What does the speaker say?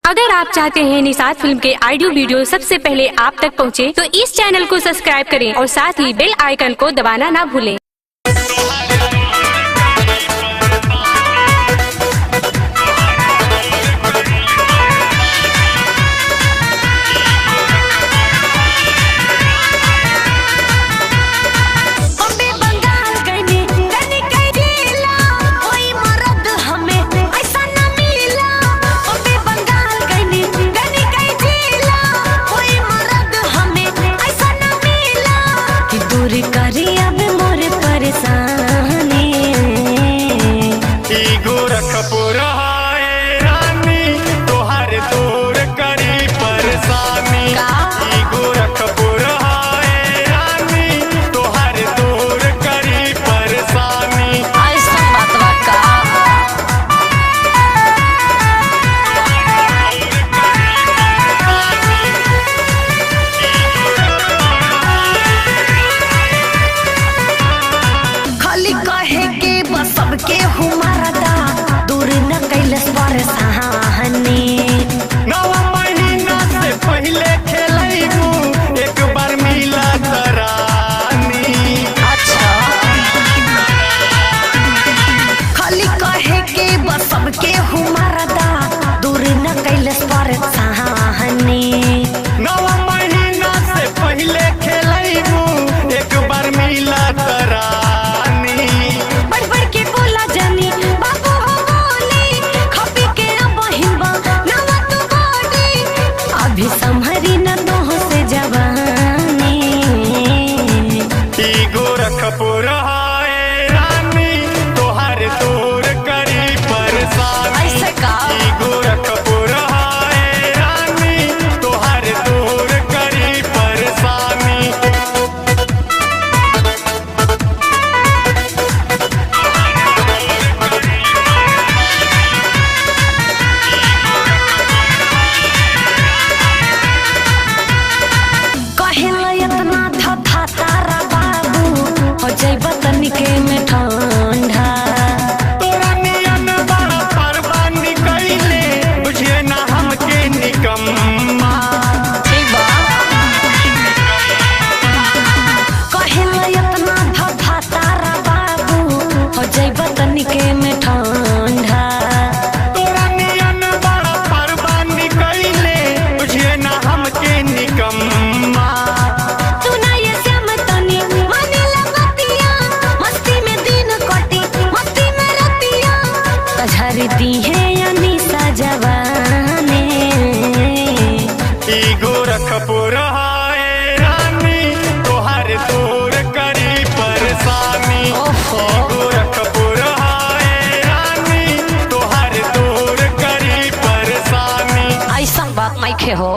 अगर आप चाहते हैं निषाद फिल्म के ऑडियो वीडियो सबसे पहले आप तक पहुंचे, तो इस चैनल को सब्सक्राइब करें और साथ ही बेल आइकन को दबाना ना भूलें। गोरखपुर हाय रानी तोहर दूर करी परेशानी। गोरखपुर हाय रानी तोहर दूर करी परेशानी। ऐसा बात का खाली कहे के बस सबके हुमारदा नवा महीना से पहले खेलैबू एक बार मिला तरानी। अच्छा खाली कहे के बस सबके हुमारदा दूर न कैलस पर सहानी। नवा महीना से पहले खेलैबू एक बार मिला तरानी। बढ़ बढ़ के बोला जानी बाबू हो बोली खपी के बहिबा नवा तू बॉडी अभी संभरी न तो से जवानी। गोरखपुर हाय रानी तोहर दूर करी परेशानी। ऐसे का गोरखपुर हाय रानी तोहर दूर करी परेशानी। तनिके में ठंडा तोरा नियन बड़ा परवा निकैले बुझिए ना हमके निकम्मा। कहेला इतना धधा तारा बाबू हो जैब तनिके में ठंडा। तोरा नियन बड़ा परवा निकैले बुझिए ना हमके निकम्मा। झरती है अनीसा जवाने। गोरखपुर हाय रानी तोहर दूर करी परेशानी। गोरखपुर हाय रानी तोहर दूर करी परेशानी। ऐसा बात नहीं हो।